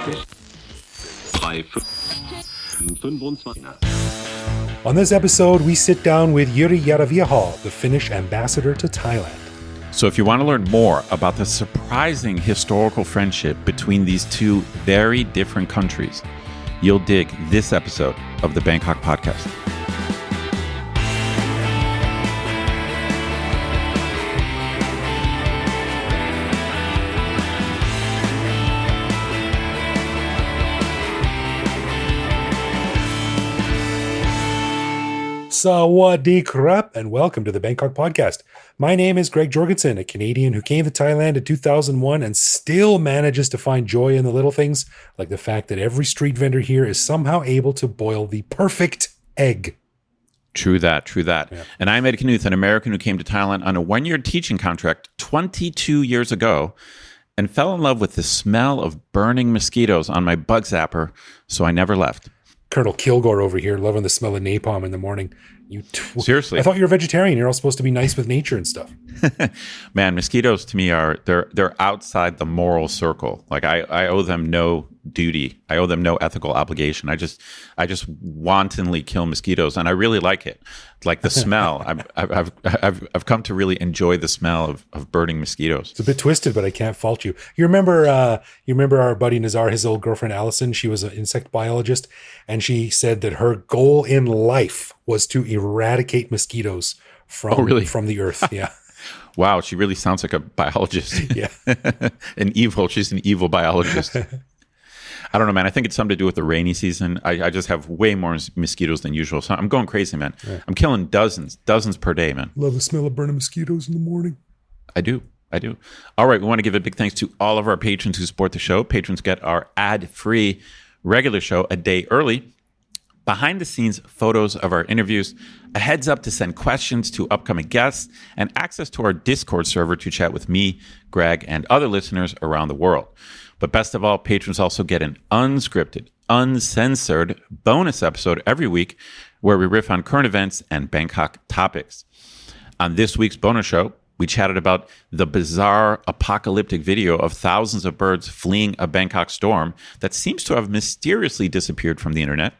S6.E5. On this episode, we sit down with Jyri Järviaho, the Finnish ambassador to Thailand. So if you want to learn more about the surprising historical friendship between these two very different countries, you'll dig this episode of the Bangkok Podcast. Sawadee krap, and welcome to the Bangkok Podcast. My name is Greg Jorgensen, a Canadian who came to Thailand in 2001 and still manages to find joy in the little things, like the fact that every street vendor here is somehow able to boil the perfect egg. True that. Yeah. And I'm Ed Knuth, an American who came to Thailand on a one-year teaching contract 22 years ago and fell in love with the smell of burning mosquitoes on my bug zapper, so I never left. Colonel Kilgore over here, loving the smell of napalm in the morning. Seriously. I thought you were a vegetarian. You're all supposed to be nice with nature and stuff. Man, mosquitoes to me they're outside the moral circle. Like I owe them no duty. I owe them no ethical obligation. I just wantonly kill mosquitoes, and I really like it. Like the smell. I've come to really enjoy the smell of burning mosquitoes. It's a bit twisted, but I can't fault you. You remember our buddy Nazar, his old girlfriend Allison. She was an insect biologist, and she said that her goal in life was to eradicate mosquitoes from the earth. Yeah. Wow, she really sounds like a biologist. Yeah. She's an evil biologist. I don't know, man. I think it's something to do with the rainy season. I just have way more mosquitoes than usual. So I'm going crazy, man. Yeah. I'm killing dozens per day, man. Love the smell of burning mosquitoes in the morning. I do. All right. We want to give a big thanks to all of our patrons who support the show. Patrons get our ad-free regular show a day early, behind-the-scenes photos of our interviews, a heads up to send questions to upcoming guests, and access to our Discord server to chat with me, Greg, and other listeners around the world. But best of all, patrons also get an unscripted, uncensored bonus episode every week where we riff on current events and Bangkok topics. On this week's bonus show, we chatted about the bizarre apocalyptic video of thousands of birds fleeing a Bangkok storm that seems to have mysteriously disappeared from the internet,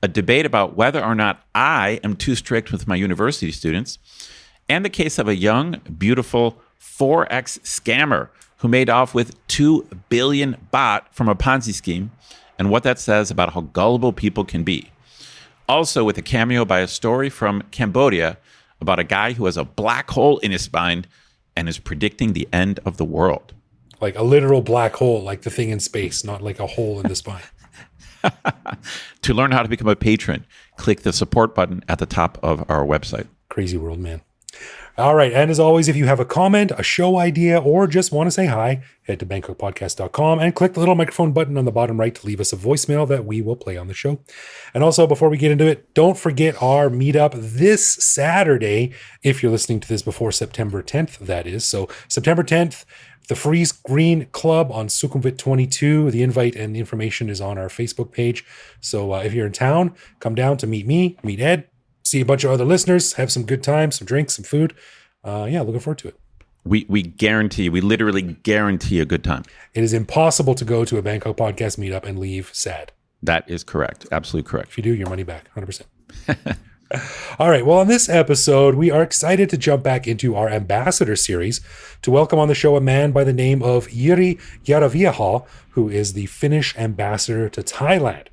a debate about whether or not I am too strict with my university students, and the case of a young, beautiful 4X scammer who made off with 2 billion baht from a Ponzi scheme, and what that says about how gullible people can be. Also with a cameo by a story from Cambodia about a guy who has a black hole in his spine and is predicting the end of the world. Like a literal black hole, like the thing in space, not like a hole in the spine. To learn how to become a patron, click the support button at the top of our website. Crazy world, man. All right. And as always, if you have a comment, a show idea, or just want to say hi, head to bangkokpodcast.com and click the little microphone button on the bottom right to leave us a voicemail that we will play on the show. And also, before we get into it, don't forget our meetup this Saturday, if you're listening to this before September 10th, that is. So September 10th, the Freeze Green Club on Sukhumvit 22. The invite and the information is on our Facebook page. So if you're in town, come down to meet me, meet Ed, see a bunch of other listeners, have some good time, some drinks, some food. Looking forward to it. We literally guarantee a good time. It is impossible to go to a Bangkok Podcast meetup and leave sad. That is correct. Absolutely correct. If you do, your money back, 100%. All right. Well, on this episode, we are excited to jump back into our ambassador series to welcome on the show a man by the name of Jyri Järviaho, who is the Finnish ambassador to Thailand.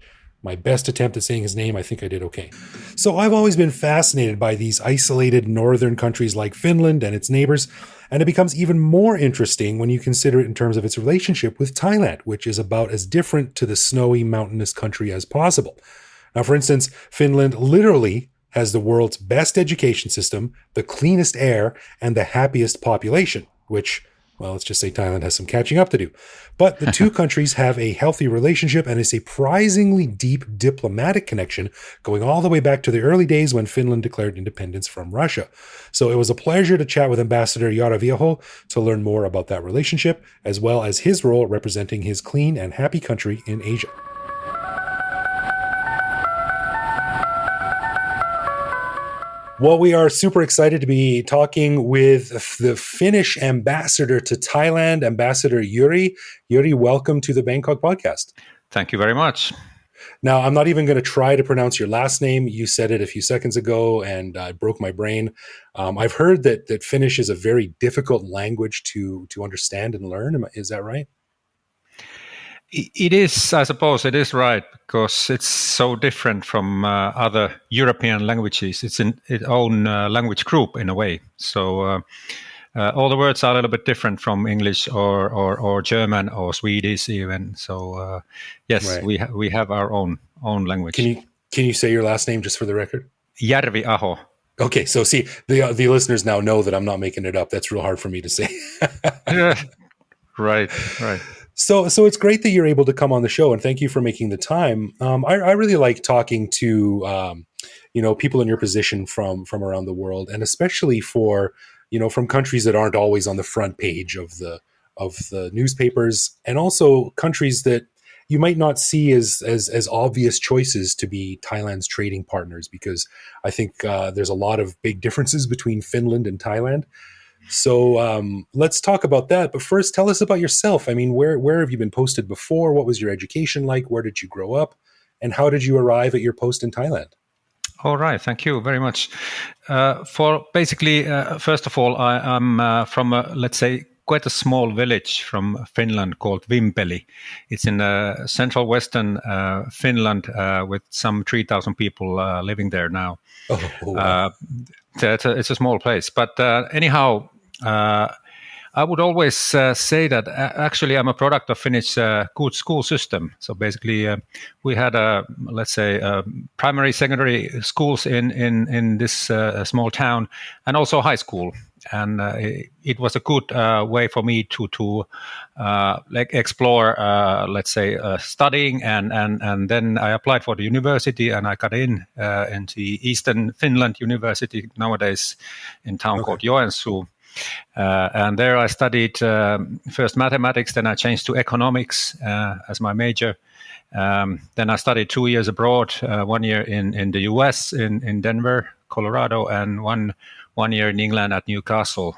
My best attempt at saying his name, I think I did okay. So I've always been fascinated by these isolated northern countries like Finland and its neighbors, and it becomes even more interesting when you consider it in terms of its relationship with Thailand, which is about as different to the snowy, mountainous country as possible. Now, for instance, Finland literally has the world's best education system, the cleanest air, and the happiest population, which, well, let's just say Thailand has some catching up to do. But the two countries have a healthy relationship and a surprisingly deep diplomatic connection going all the way back to the early days when Finland declared independence from Russia. So it was a pleasure to chat with Ambassador Järviaho to learn more about that relationship, as well as his role representing his clean and happy country in Asia. Well, we are super excited to be talking with the Finnish ambassador to Thailand, Ambassador Jyri. Jyri, welcome to the Bangkok podcast. Thank you very much. Now, I'm not even going to try to pronounce your last name. You said it a few seconds ago, and it broke my brain. I've heard that Finnish is a very difficult language to understand and learn. Is that right? It is, I suppose it is right, because it's so different from other European languages. It's in its own language group in a way. So all the words are a little bit different from English or German or Swedish even. So yes, right. we have our own language. Can you say your last name just for the record? Järviaho. Okay, so see, the listeners now know that I'm not making it up. That's real hard for me to say. Right. So it's great that you're able to come on the show, and thank you for making the time. I really like talking to people in your position from around the world, and especially from countries that aren't always on the front page of the newspapers, and also countries that you might not see as obvious choices to be Thailand's trading partners, because I think there's a lot of big differences between Finland and Thailand. So let's talk about that. But first, tell us about yourself. I mean, where have you been posted before? What was your education like? Where did you grow up? And how did you arrive at your post in Thailand? All right. Thank you very much. First of all, I'm from, let's say, quite a small village from Finland called Vimpeli. It's in central western Finland with some 3,000 people living there now. Oh, wow. It's a small place. But anyhow, I would always say that actually I'm a product of Finnish good school system. So basically, we had primary, secondary schools in this small town, and also high school. And it was a good way for me to explore, studying, and then I applied for the university, and I got into Eastern Finland University, nowadays in town called Joensuu. And there I studied first mathematics, then I changed to economics as my major. Then I studied 2 years abroad, 1 year in the US, in Denver, Colorado, and one year in England at Newcastle,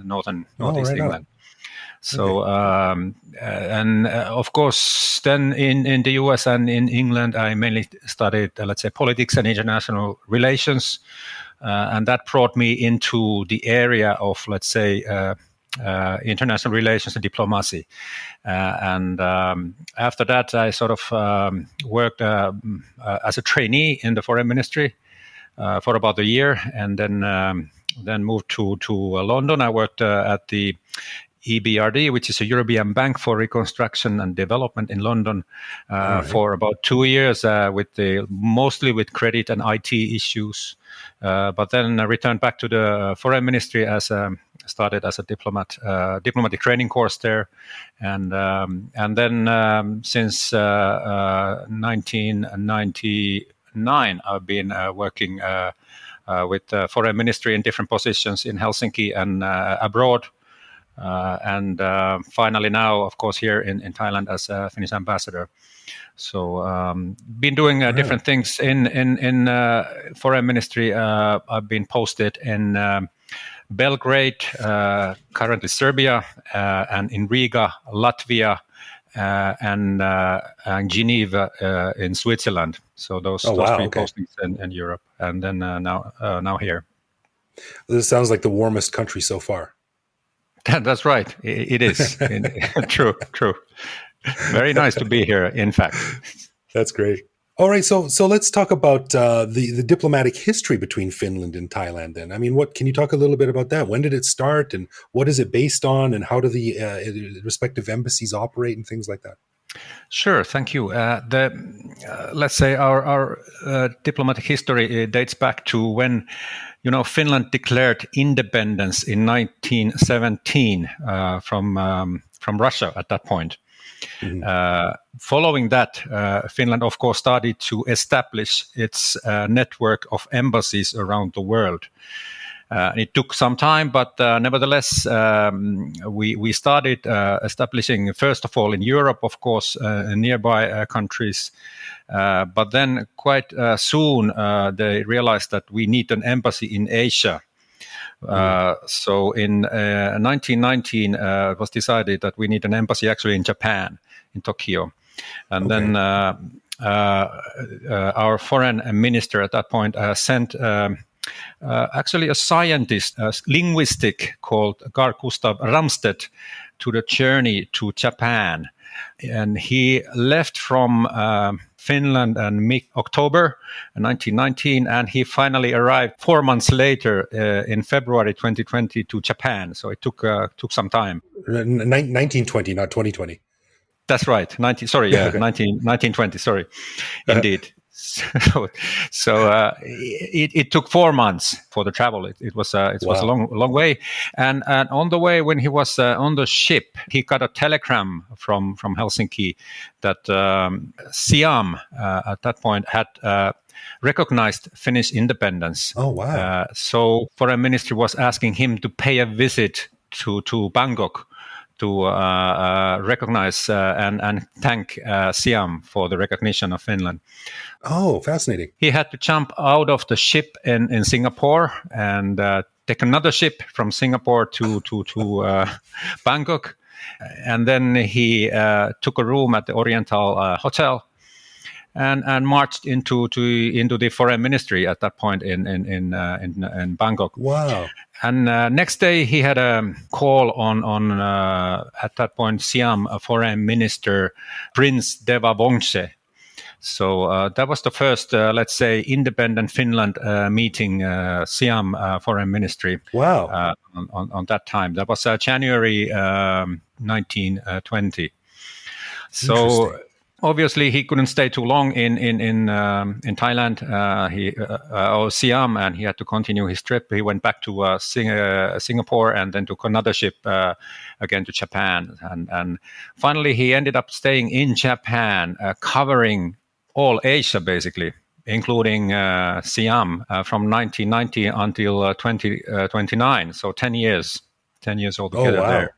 northeast England. So, and of course, then in the US and in England, I mainly studied, politics and international relations. And that brought me into the area of, international relations and diplomacy. And after that, I sort of worked as a trainee in the foreign ministry for about a year, and then moved to London. I worked at the EBRD, which is a European Bank for Reconstruction and Development in London, for about 2 years, mostly with credit and IT issues. But then I returned back to the foreign ministry started as a diplomatic training course there, and then since 1999 I've been working with the foreign ministry in different positions in Helsinki and abroad. And finally now, of course, here in Thailand as a Finnish ambassador. So been doing different things in foreign ministry. I've been posted in Belgrade, currently Serbia, and in Riga, Latvia, and Geneva in Switzerland. So those three postings in Europe, and then now here. This sounds like the warmest country so far. That's right. It is. True. Very nice to be here, in fact. That's great. All right, so let's talk about the diplomatic history between Finland and Thailand then. I mean, can you talk a little bit about that? When did it start, and what is it based on, and how do the respective embassies operate and things like that? Sure, thank you. Let's say our diplomatic history dates back to when Finland declared independence in 1917 from Russia at that point. Mm-hmm. Following that, Finland, of course, started to establish its network of embassies around the world. It took some time, but nevertheless, we started establishing, first of all, in Europe, of course, nearby countries. But then quite soon, they realized that we need an embassy in Asia. So in 1919, it was decided that we need an embassy actually in Japan, in Tokyo. And then our foreign minister at that point sent actually a scientist, a linguistic called Carl Gustav Ramstedt, to the journey to Japan. And he left from Finland in mid-October 1919, and he finally arrived 4 months later in February 2020 to Japan. So it took some time. 1920, not 2020. That's right. 1920. Sorry, indeed. So it took 4 months for the travel. It was a long way. And on the way, when he was on the ship, he got a telegram from Helsinki that Siam at that point had recognized Finnish independence. Oh wow! So foreign ministry was asking him to pay a visit to Bangkok to recognize and thank Siam for the recognition of Finland. Oh, fascinating. He had to jump out of the ship in Singapore and take another ship from Singapore to Bangkok. And then he took a room at the Oriental Hotel and marched into the foreign ministry at that point in Bangkok. Wow. And next day he had a call on at that point Siam foreign minister Prince Deva Wongse. So that was the first, let's say, independent Finland meeting Siam foreign ministry. Wow. On that time. That was January 1920. So obviously he couldn't stay too long in Thailand or Siam, and he had to continue his trip. He went back to Singapore and then took another ship again to Japan. And finally he ended up staying in Japan, covering all Asia basically, including Siam from 1990 until 2029. So 10 years altogether there.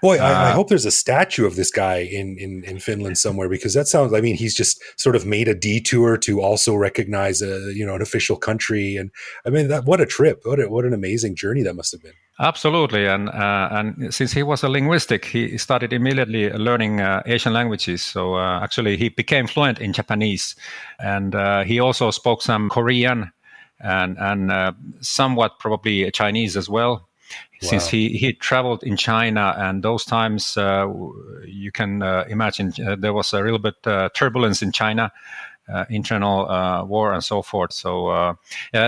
Boy, I hope there's a statue of this guy in Finland somewhere, because that sounds, I mean, he's just sort of made a detour to also recognize an official country. And I mean, what a trip. What an amazing journey that must have been. Absolutely. And since he was a linguistic, he started immediately learning Asian languages. So actually he became fluent in Japanese, and he also spoke some Korean and somewhat probably Chinese as well. Wow. Since he traveled in China, and those times you can imagine there was a little bit turbulence in China, internal war and so forth. So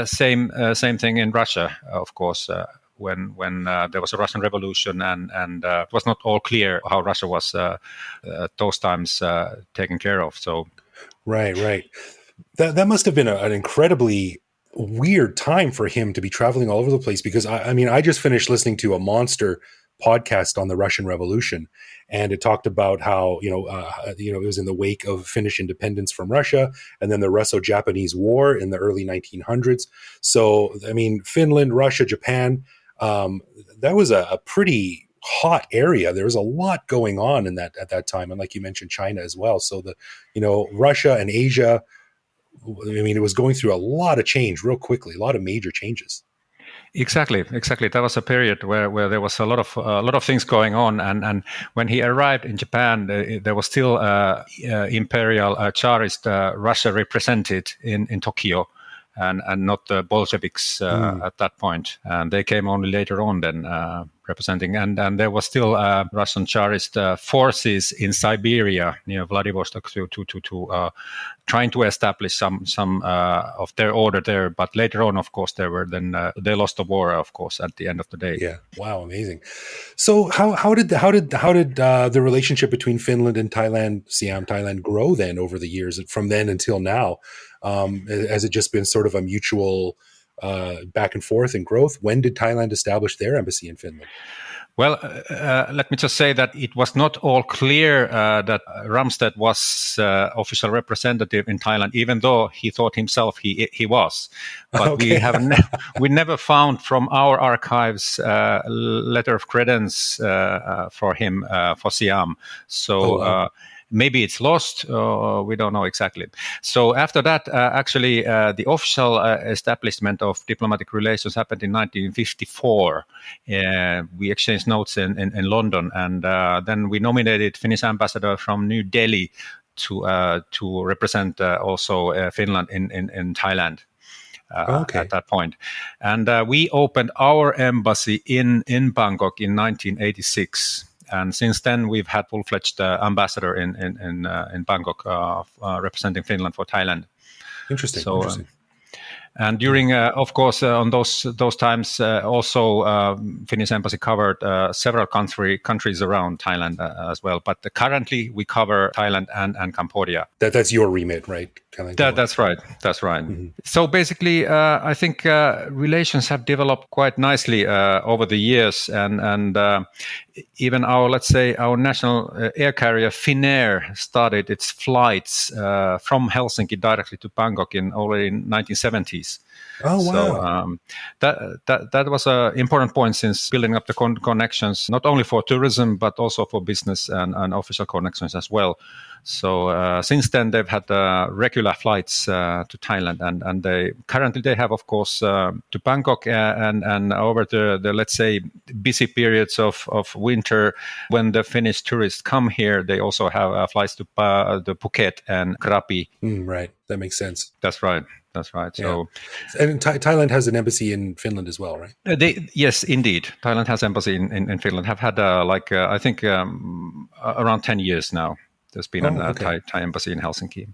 same thing in Russia, of course. When there was a Russian Revolution, and it was not all clear how Russia was those times taken care of. So right, that must have been an incredibly weird time for him to be traveling all over the place, because I mean, I just finished listening to a monster podcast on the Russian Revolution, and it talked about how it was in the wake of Finnish independence from Russia, and then the Russo-Japanese War in the early 1900s. So I mean, Finland, Russia, Japan, that was a pretty hot area. There was a lot going on at that time, and like you mentioned, China as well. So Russia and Asia, I mean, it was going through a lot of change real quickly, a lot of major changes. Exactly. That was a period where there was a lot of things going on, and when he arrived in Japan, there was still imperial Tsarist Russia represented in Tokyo, and not the Bolsheviks at that point. And they came only later on then representing. And there was still Russian Tsarist forces in Siberia near Vladivostok to trying to establish some of their order there. But later on, of course, they lost the war, of course, at the end of the day. Yeah. Wow. Amazing. So how did the relationship between Finland and Thailand grow then over the years, from then until now? Has it just been sort of a mutual back and forth and growth? When did Thailand establish their embassy in Finland? Well, let me just say that it was not all clear that Ramstedt was official representative in Thailand, even though he thought himself he was. But Okay. we never found from our archives letter of credence for him for Siam. So. wow. Maybe it's lost. We don't know exactly. So after that, actually, the official establishment of diplomatic relations happened in 1954. We exchanged notes in London, and then we nominated Finnish ambassador from New Delhi to represent also Finland in Thailand. At that point. And we opened our embassy in Bangkok in 1986. And since then, we've had full-fledged ambassador in Bangkok representing Finland for Thailand. Interesting. So, interesting. And during, of course, on those times, also Finnish Embassy covered several countries around Thailand as well. But currently, we cover Thailand and Cambodia. That's your remit, right? That's right. That's right. Mm-hmm. So basically, I think relations have developed quite nicely over the years, and even our national air carrier Finnair started its flights from Helsinki directly to Bangkok already in 1970s. Oh wow! So that was an important point since building up the connections, not only for tourism but also for business and official connections as well. So since then they've had regular flights to Thailand, and they currently have, of course, to Bangkok and over the let's say busy periods of winter when the Finnish tourists come here, they also have flights to the Phuket and Krabi. Right, that makes sense. That's right. That's right. Yeah. So, and Thailand has an embassy in Finland as well, right? Yes, indeed. Thailand has embassy in Finland. Have had I think around 10 years now. There's been a Thai embassy in Helsinki.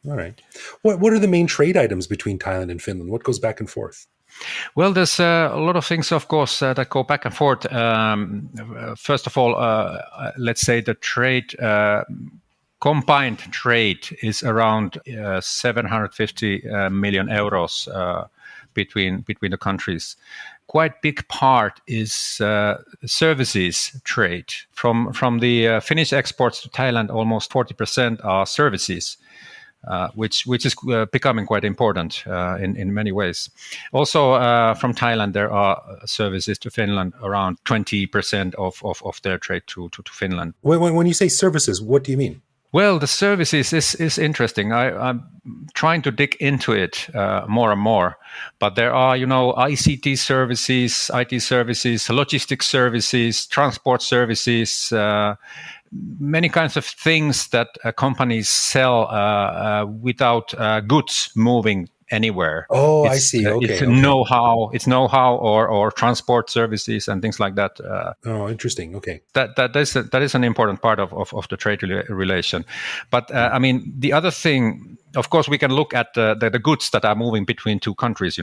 All right. What are the main trade items between Thailand and Finland? What goes back and forth? Well, there's a lot of things, of course, that go back and forth. First of all, let's say the trade. Combined trade is around 750 million euros between the countries. Quite big part is services trade. From the Finnish exports to Thailand, almost 40% are services, which is becoming quite important in many ways. Also, from Thailand, there are services to Finland, around 20% of their trade to Finland. When you say services, what do you mean? Well, the services is interesting. I'm trying to dig into it more and more. But there are, ICT services, IT services, logistics services, transport services, many kinds of things that companies sell without goods moving anywhere. Oh, I see. Okay. It's know-how or transport services and things like that. Oh, interesting. Okay. That is an important part of the trade relation. But I mean, the other thing, of course, we can look at the goods that are moving between two countries,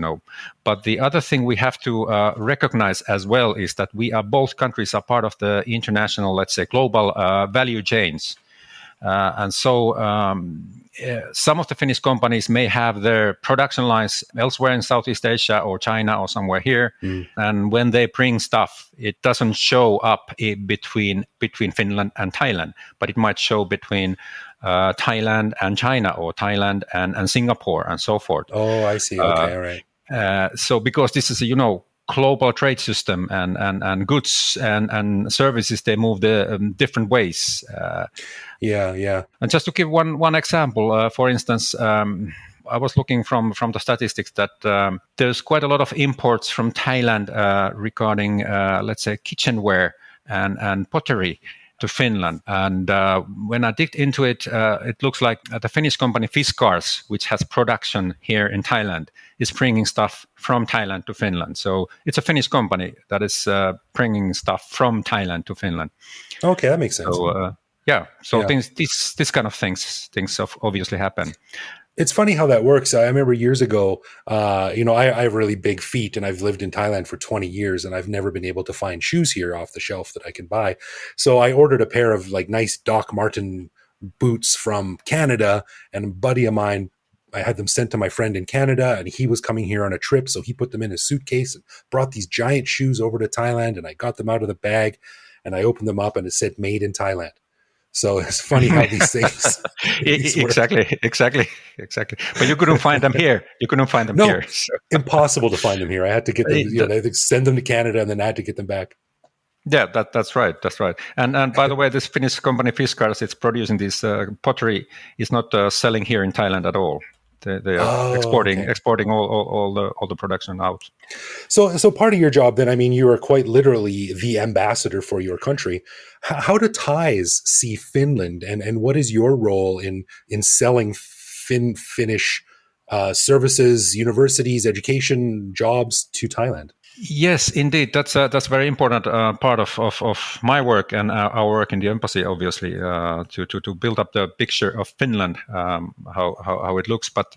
But the other thing we have to recognize as well is that both countries are part of the international, let's say, global value chains. And so some of the Finnish companies may have their production lines elsewhere in Southeast Asia or China or somewhere here. And when they bring stuff, it doesn't show up between Finland and Thailand, but it might show between Thailand and China or Thailand and Singapore and so forth. Oh, I see. Okay, all right. So because this is global trade system and goods and services, they move the different ways. Yeah. And just to give one example, for instance, I was looking from the statistics that there's quite a lot of imports from Thailand regarding, let's say, kitchenware and pottery to Finland. And when I digged into it, it looks like the Finnish company Fiskars, which has production here in Thailand, is bringing stuff from Thailand to Finland. So it's a Finnish company that is bringing stuff from Thailand to Finland. Okay, that makes sense. So this kind of things obviously happen. It's funny how that works. I remember years ago, I have really big feet and I've lived in Thailand for 20 years and I've never been able to find shoes here off the shelf that I can buy. So I ordered a pair of nice Doc Marten boots from Canada, and a buddy of mine I had them sent to my friend in Canada, and he was coming here on a trip, so he put them in a suitcase and brought these giant shoes over to Thailand, and I got them out of the bag, and I opened them up, and it said "Made in Thailand." So it's funny how these things. Exactly. But you couldn't find them here. Here. So. Impossible to find them here. I had to get them. They had to send them to Canada, and then I had to get them back. Yeah, that's right. And by the way, this Finnish company Fiskars, it's producing this pottery, is not selling here in Thailand at all. They are exporting all the production out. So part of your job then, I mean, you are quite literally the ambassador for your country. How do Thais see Finland, and what is your role in selling Finnish services, universities, education, jobs to Thailand? Yes, indeed. That's a very important part of my work and our work in the embassy, obviously, to build up the picture of Finland, how it looks. But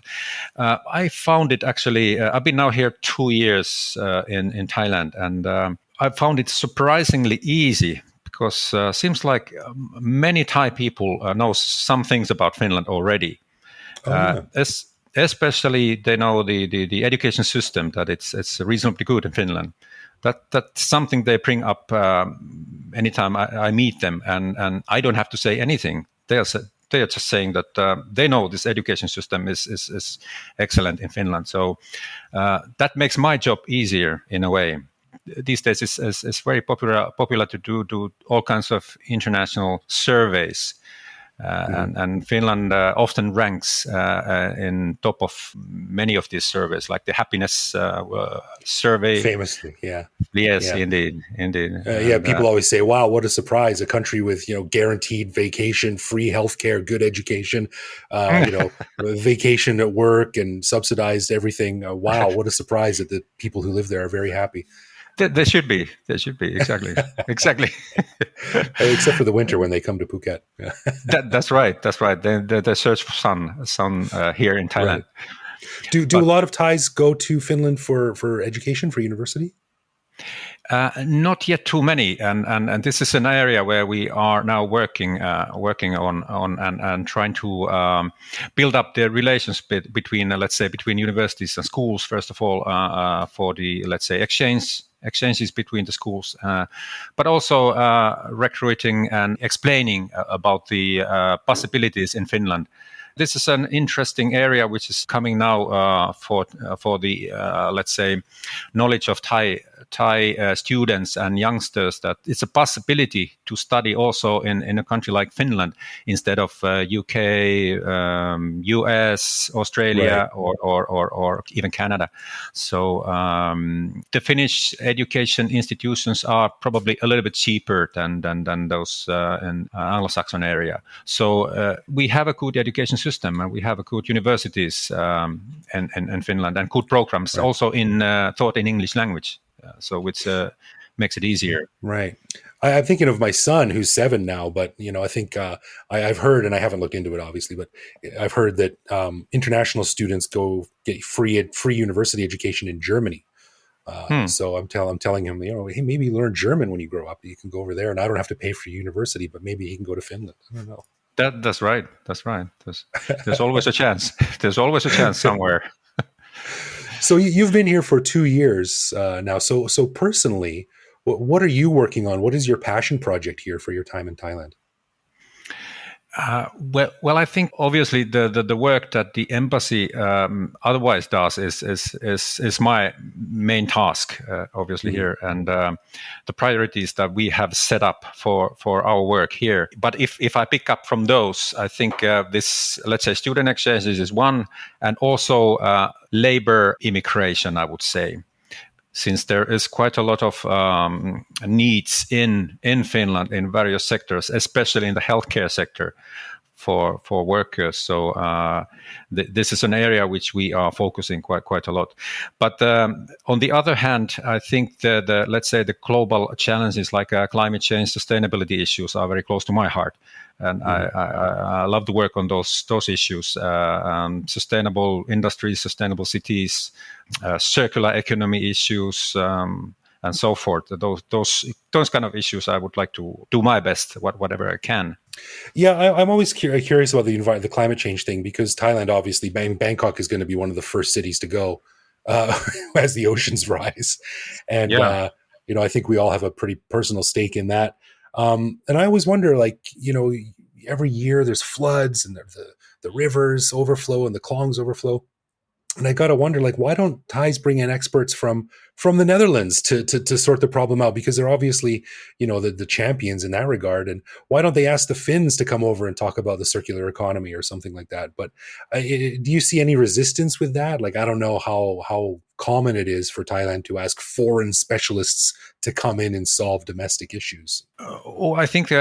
I found it actually. I've been now here 2 years in Thailand, and I found it surprisingly easy because seems like many Thai people know some things about Finland already. Especially they know the education system, that it's reasonably good in Finland. That's something they bring up anytime I meet them, and I don't have to say anything. They are just saying that they know this education system is excellent in Finland. So that makes my job easier in a way. These days it's very popular to do all kinds of international surveys. And Finland often ranks in top of many of these surveys, like the happiness survey. Famously, yeah. Yes, yeah. Indeed. People always say, "Wow, what a surprise! A country with guaranteed vacation, free healthcare, good education, vacation at work, and subsidized everything. Wow, what a surprise that the people who live there are very happy." They should be exactly. Except for the winter when they come to Phuket. That's right. They search for sun here in Thailand. Right. Do a lot of Thais go to Finland for education, for university? Not yet too many, and this is an area where we are now working on and trying to build up the relations between between universities and schools. First of all, for the exchanges between the schools, but also recruiting and explaining about the possibilities in Finland. This is an interesting area which is coming now for the knowledge of Thai students and youngsters, that it's a possibility to study also in a country like Finland instead of UK, US, Australia, right, or even Canada. So the Finnish education institutions are probably a little bit cheaper than those in Anglo-Saxon area. So we have a good education system, and we have a good universities in Finland, and good programs, right, also taught in English language. So which makes it easier. Right. I'm thinking of my son, who's 7 now, but I think I've heard, and I haven't looked into it obviously, but I've heard that international students go get free university education in Germany. So I'm telling him, hey, maybe learn German when you grow up. You can go over there, and I don't have to pay for university, but maybe he can go to Finland. I don't know. That's right. There's always a chance. There's always a chance somewhere. So you've been here for 2 years now. So personally, what are you working on? What is your passion project here for your time in Thailand? Well, I think obviously the work that the embassy otherwise does is my main task, obviously, here, and the priorities that we have set up for our work here. But if I pick up from those, I think this, let's say, student exchanges is one, and also labor immigration, I would say. Since there is quite a lot of needs in Finland in various sectors, especially in the healthcare sector for workers. So this is an area which we are focusing quite a lot. But on the other hand, I think the let's say the global challenges like climate change, sustainability issues are very close to my heart. And I love to work on those issues, sustainable industries, sustainable cities, circular economy issues, and so forth. Those kind of issues, I would like to do my best, whatever I can. Yeah, I'm always curious about the climate change thing, because Thailand, obviously, Bangkok is going to be one of the first cities to go as the oceans rise. And, I think we all have a pretty personal stake in that. And I always wonder, every year there's floods and the rivers overflow and the klongs overflow. And I got to wonder, why don't Thais bring in experts from the Netherlands to sort the problem out? Because they're obviously, the champions in that regard. And why don't they ask the Finns to come over and talk about the circular economy or something like that? But do you see any resistance with that? I don't know how common it is for Thailand to ask foreign specialists to come in and solve domestic issues. I think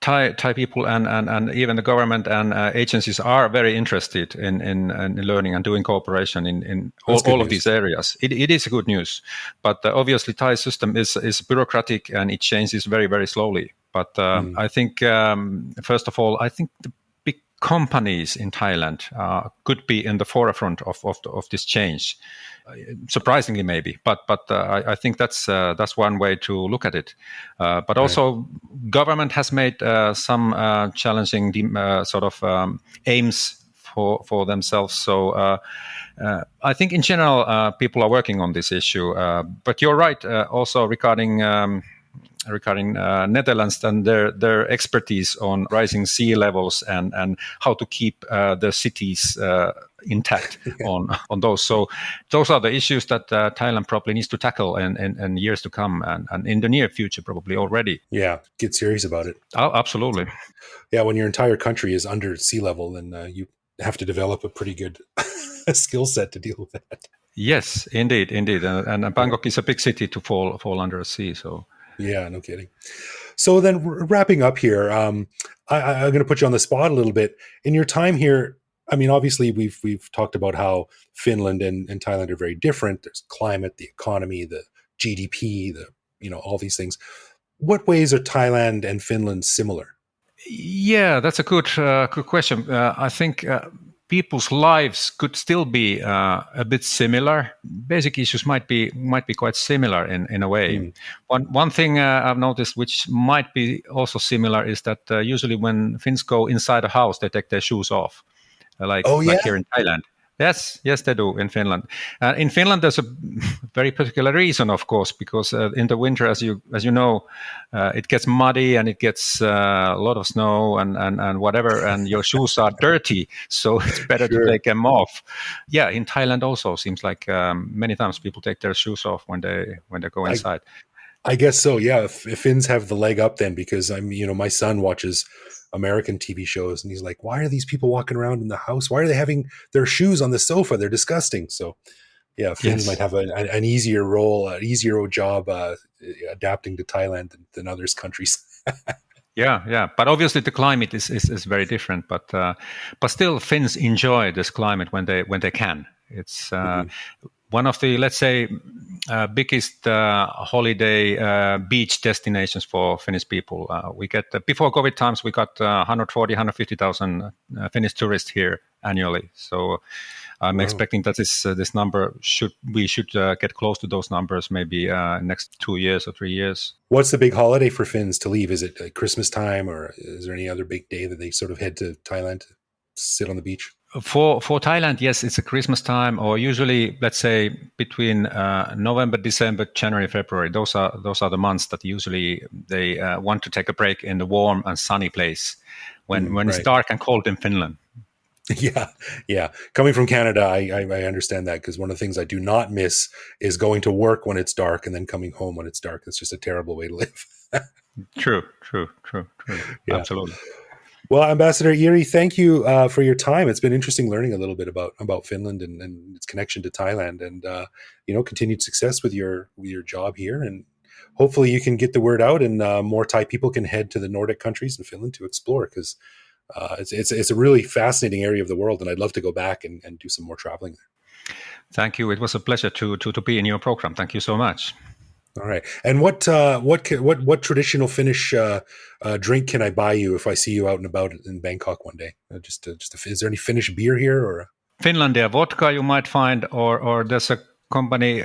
Thai people and even the government and agencies are very interested in learning and doing cooperation in all of these areas. It is good news, but obviously Thai system is bureaucratic and it changes very, very slowly. But I think first of all, I think the big companies in Thailand could be in the forefront of this change. Surprisingly, maybe, but I think that's one way to look at it. But also, government has made some challenging aims for themselves. So I think in general, people are working on this issue. But you're right. Also regarding Netherlands and their expertise on rising sea levels and how to keep the cities intact on those. So those are the issues that Thailand probably needs to tackle in years to come and in the near future probably already. Yeah, get serious about it. Oh, absolutely. Yeah, when your entire country is under sea level, then you have to develop a pretty good skill set to deal with that. Yes, indeed. And Bangkok is a big city to fall under a sea, so... Yeah, no kidding. So then wrapping up here, I'm going to put you on the spot a little bit. In your time here, I mean, obviously we've talked about how Finland and Thailand are very different. There's climate, the economy, the GDP, all these things. What ways are Thailand and Finland similar? Yeah, that's a good question. I think people's lives could still be a bit similar. Basic issues might be quite similar in a way. One thing I've noticed, which might be also similar, is that usually when Finns go inside a house, they take their shoes off, like here in Thailand. Yes, they do in Finland. In Finland, there's a very particular reason, of course, because in the winter, as you know, it gets muddy and it gets a lot of snow and whatever, and your shoes are dirty, so it's better to take them off. Yeah, in Thailand also seems like many times people take their shoes off when they go inside. I guess so. Yeah, if Finns have the leg up then, because my son watches American TV shows and he's like, why are these people walking around in the house? Why are they having their shoes on the sofa? They're disgusting. So yeah, Finns might have an easier role, an easier job adapting to Thailand than others countries. Yeah. But obviously the climate is very different. But still, Finns enjoy this climate when they can. It's one of the, let's say, biggest holiday beach destinations for Finnish people. We get before COVID times, we got 150,000 Finnish tourists here annually. So I'm expecting that this number should get close to those numbers maybe next 2 years or 3 years. What's the big holiday for Finns to leave? Is it Christmas time, or is there any other big day that they sort of head to Thailand to sit on the beach? For Thailand, yes, it's a Christmas time, or usually, let's say, between November, December, January, February. Those are the months that usually they want to take a break in the warm and sunny place when it's dark and cold in Finland. Yeah. Coming from Canada, I understand that, because one of the things I do not miss is going to work when it's dark and then coming home when it's dark. It's just a terrible way to live. True. Yeah. Absolutely. Well, Ambassador Jyri, thank you for your time. It's been interesting learning a little bit about Finland and its connection to Thailand, and continued success with your job here. And hopefully you can get the word out, and more Thai people can head to the Nordic countries and Finland to explore, because it's a really fascinating area of the world, and I'd love to go back and do some more traveling there. Thank you. It was a pleasure to be in your program. Thank you so much. All right. And what traditional Finnish drink can I buy you if I see you out and about in Bangkok one day? Is there any Finnish beer here, or? Finlandia vodka you might find, or there's a company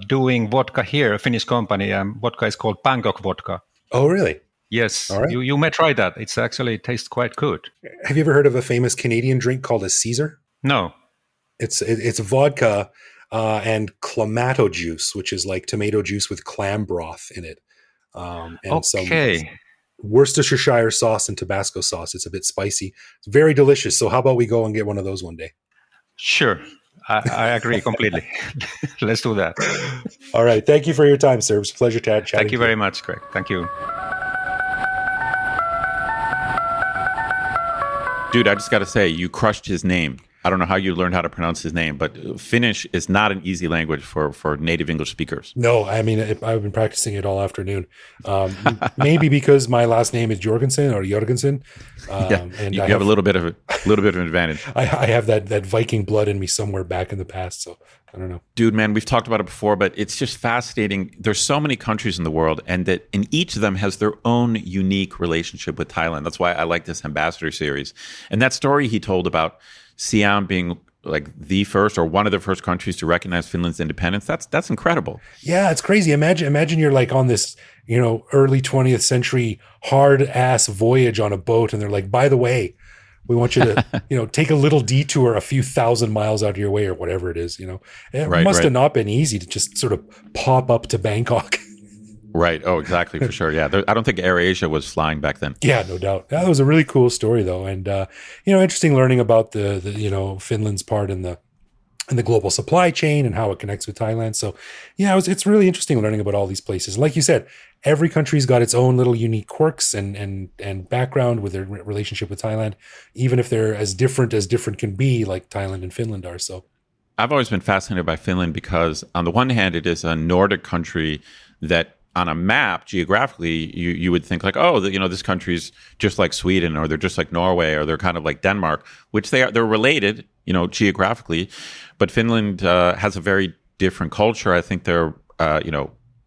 doing vodka here, a Finnish company. Vodka is called Bangkok vodka. Oh, really? Yes, All right. you may try that. It's actually it tastes quite good. Have you ever heard of a famous Canadian drink called a Caesar? No. It's vodka and clamato juice, which is like tomato juice with clam broth in it. And some Worcestershire sauce and Tabasco sauce. It's a bit spicy. It's very delicious. So how about we go and get one of those one day? Sure. I agree completely. Let's do that. All right. Thank you for your time, sir. It was a pleasure chatting. Thank you very much, Greg. Thank you. Dude, I just got to say, you crushed his name. I don't know how you learned how to pronounce his name, but Finnish is not an easy language for native English speakers. No, I mean, I've been practicing it all afternoon. Maybe because my last name is Jorgensen or Jorgensen. And you have a little bit of an advantage. I have that Viking blood in me somewhere back in the past, so I don't know. Dude, man, we've talked about it before, but it's just fascinating. There's so many countries in the world, and that in each of them has their own unique relationship with Thailand. That's why I like this ambassador series. And that story he told about Siam being like the first or one of the first countries to recognize Finland's independence. That's incredible. Yeah, it's crazy. Imagine you're like on this, early 20th century hard ass voyage on a boat, and they're like, by the way, we want you to, take a little detour a few thousand miles out of your way or whatever it is. It must have not been easy to just sort of pop up to Bangkok. Right. Oh, exactly. For sure. Yeah. I don't think AirAsia was flying back then. Yeah, no doubt. That was a really cool story, though. And, interesting learning about the Finland's part in the global supply chain and how it connects with Thailand. So, yeah, it's really interesting learning about all these places. Like you said, every country's got its own little unique quirks and background with their relationship with Thailand, even if they're as different can be, like Thailand and Finland are. So I've always been fascinated by Finland because on the one hand, it is a Nordic country that on a map, geographically, you would think like, oh, this country's just like Sweden, or they're just like Norway, or they're kind of like Denmark, which they're related, geographically. But Finland has a very different culture. I think they're,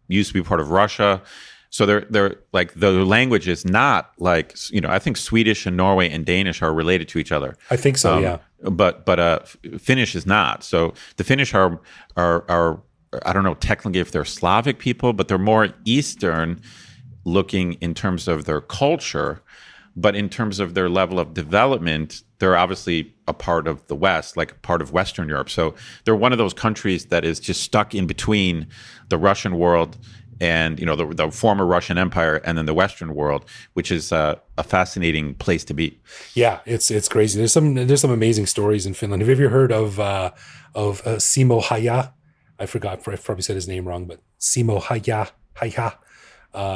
used to be part of Russia. So they're like, the language is not like, I think Swedish and Norway and Danish are related to each other. I think so, yeah. But Finnish is not. So the Finnish are I don't know technically if they're Slavic people, but they're more Eastern looking in terms of their culture. But in terms of their level of development, they're obviously a part of the West, like a part of Western Europe. So they're one of those countries that is just stuck in between the Russian world and, the former Russian Empire and then the Western world, which is a fascinating place to be. Yeah, it's crazy. There's some amazing stories in Finland. Have you ever heard of Simo Haja? I forgot, I probably said his name wrong, but Simo Haja.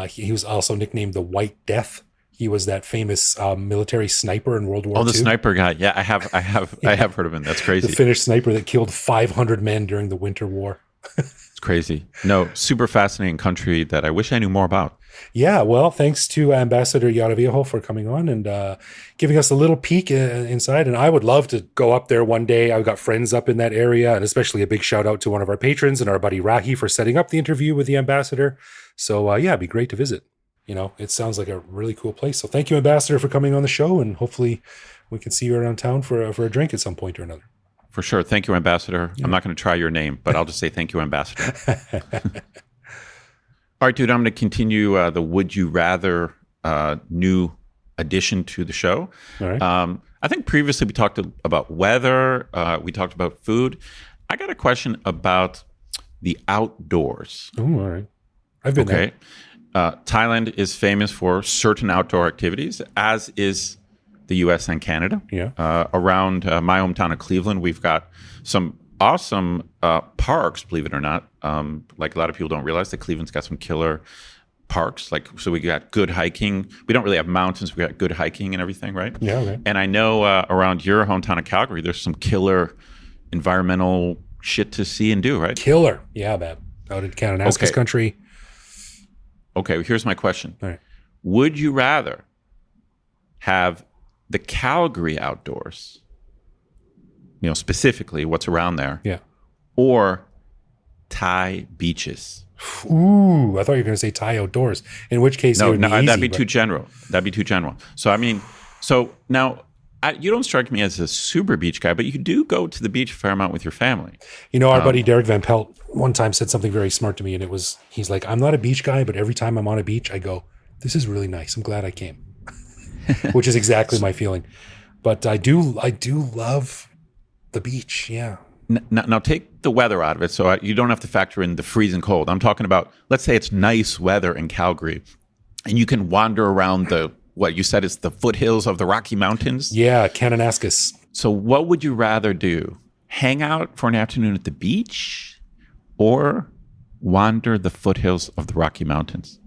He was also nicknamed the White Death. He was that famous military sniper in World War II. Oh, the sniper guy. Yeah, I have heard of him. That's crazy. The Finnish sniper that killed 500 men during the Winter War. It's crazy. No, super fascinating country that I wish I knew more about. Yeah, well, thanks to Ambassador Järviaho for coming on and giving us a little peek inside. And I would love to go up there one day. I've got friends up in that area, and especially a big shout out to one of our patrons and our buddy Rahi for setting up the interview with the ambassador. So, it'd be great to visit. It sounds like a really cool place. So thank you, Ambassador, for coming on the show. And hopefully we can see you around town for a drink at some point or another. For sure. Thank you, Ambassador. Yeah. I'm not going to try your name, but I'll just say thank you, Ambassador. All right, dude, I'm going to continue the Would You Rather new addition to the show. All right. I think previously we talked about weather. We talked about food. I got a question about the outdoors. Oh, all right. I've been there. Thailand is famous for certain outdoor activities, as is the U.S. and Canada. Yeah. Around my hometown of Cleveland, we've got some awesome parks, believe it or not. Like a lot of people don't realize that Cleveland's got some killer parks. Like, so we got good hiking. We don't really have mountains. We got good hiking and everything, right? Yeah. Okay. And I know around your hometown of Calgary, there's some killer environmental shit to see and do, right? Killer. Yeah, man. Out in Kananaskis country. Okay, here's my question. All right. Would you rather have the Calgary outdoors, specifically what's around there, or Thai beaches? Ooh, I thought you were going to say Thai outdoors. In which case, no, it would be easy, that'd be too general. So now you don't strike me as a super beach guy, but you do go to the beach a fair amount with your family. You know, our buddy Derek Van Pelt one time said something very smart to me, and he's like, I'm not a beach guy, but every time I'm on a beach, I go, this is really nice. I'm glad I came, which is exactly my feeling. But I do love the beach. Yeah. Now take the weather out of it, so you don't have to factor in the freezing cold. I'm talking about, let's say it's nice weather in Calgary, and you can wander around what you said is the foothills of the Rocky Mountains. Yeah, Kananaskis. So what would you rather do? Hang out for an afternoon at the beach or wander the foothills of the Rocky Mountains?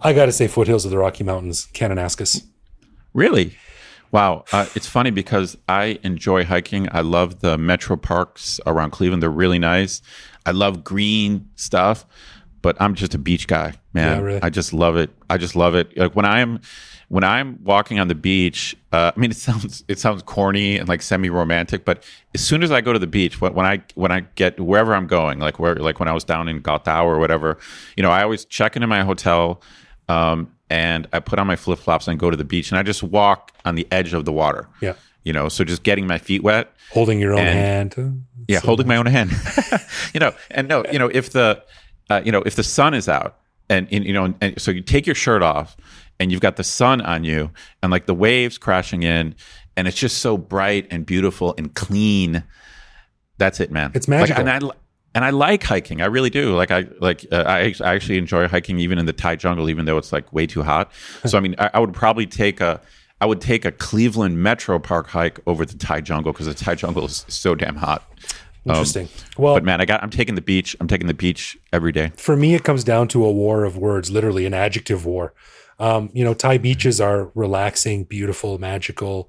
I got to say foothills of the Rocky Mountains, Kananaskis. Really? Wow. It's funny because I enjoy hiking. I love the metro parks around Cleveland. They're really nice. I love green stuff, but I'm just a beach guy, man. Yeah, really? I just love it. Like when I'm walking on the beach, I mean, it sounds corny and like semi-romantic, but as soon as I go to the beach, when I get wherever I'm going, like when I was down in Gotau or whatever, I always check into my hotel, and I put on my flip-flops and go to the beach, and I just walk on the edge of the water. Yeah. So just getting my feet wet. Holding your own hand. Yeah, holding my own hand. If the sun is out and so you take your shirt off and you've got the sun on you and like the waves crashing in and it's just so bright and beautiful and clean. That's it, man. It's magical. And I like hiking. I really do. I actually enjoy hiking even in the Thai jungle, even though it's like way too hot. So I mean, I would probably take a Cleveland Metro Park hike over the Thai jungle because the Thai jungle is so damn hot. Interesting. But man, I'm taking the beach. I'm taking the beach every day. For me, it comes down to a war of words, literally an adjective war. Thai beaches are relaxing, beautiful, magical,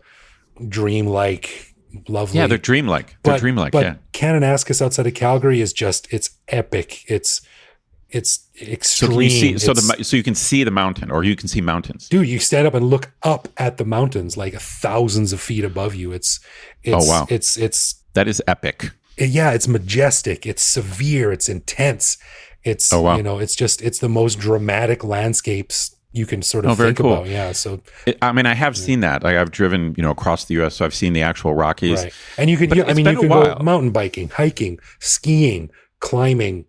dreamlike. Lovely. Yeah, they're dreamlike. But Kananaskis outside of Calgary is it's epic. It's extreme. So you can see the mountain, or you can see mountains. Dude, you stand up and look up at the mountains like thousands of feet above you. Oh wow. It's that is epic. Yeah, it's majestic. It's severe. It's intense. It's it's the most dramatic landscapes you can sort of think about. Yeah. So I have seen that. Like I've driven, across the US, so I've seen the actual Rockies. Right. And you can go mountain biking, hiking, skiing, climbing,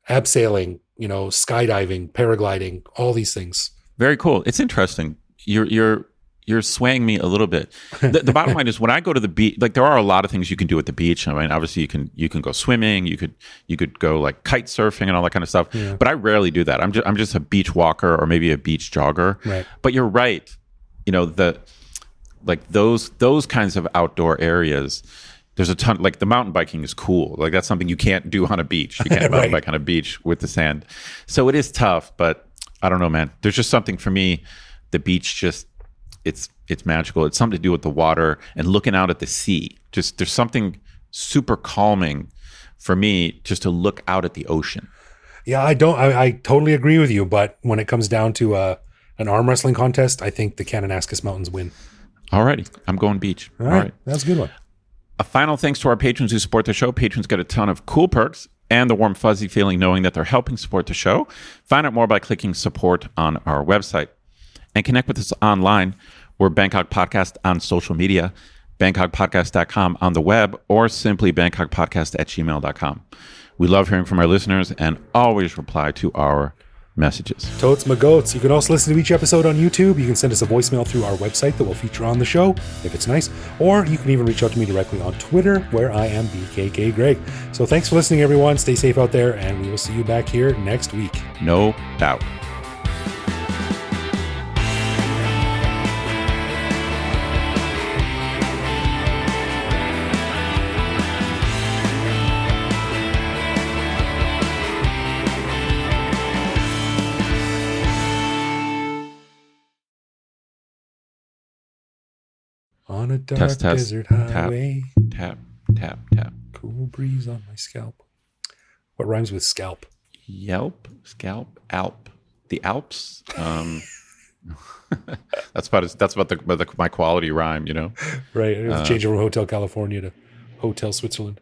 abseiling, skydiving, paragliding, all these things. Very cool. It's interesting. You're swaying me a little bit. The bottom line is when I go to the beach, like there are a lot of things you can do at the beach. I mean, obviously you can go swimming, you could go like kite surfing and all that kind of stuff. Yeah. But I rarely do that. I'm just a beach walker or maybe a beach jogger. Right. But you're right. Those kinds of outdoor areas, there's a ton. Like the mountain biking is cool. Like that's something you can't do on a beach. You can't mountain bike on a beach with the sand. So it is tough. But I don't know, man. There's just something for me. The beach just. It's magical. It's something to do with the water and looking out at the sea. Just there's something super calming for me just to look out at the ocean. Yeah, I totally agree with you. But when it comes down to an arm wrestling contest, I think the Kananaskis Mountains win. Alrighty, I'm going beach. All right, that's a good one. A final thanks to our patrons who support the show. Patrons get a ton of cool perks and the warm fuzzy feeling knowing that they're helping support the show. Find out more by clicking support on our website. And connect with us online. We're Bangkok Podcast on social media, bangkokpodcast.com on the web, or simply bangkokpodcast@gmail.com. We love hearing from our listeners and always reply to our messages. Totes my goats. You can also listen to each episode on YouTube. You can send us a voicemail through our website that we'll feature on the show, if it's nice. Or you can even reach out to me directly on Twitter, where I am BKK Greg. So thanks for listening, everyone. Stay safe out there, and we will see you back here next week. No doubt. On a dark desert highway. Tap. Cool breeze on my scalp. What rhymes with scalp? Yelp, scalp, Alp. The Alps. That's about my quality rhyme, Right. It was changing from Hotel California to Hotel Switzerland.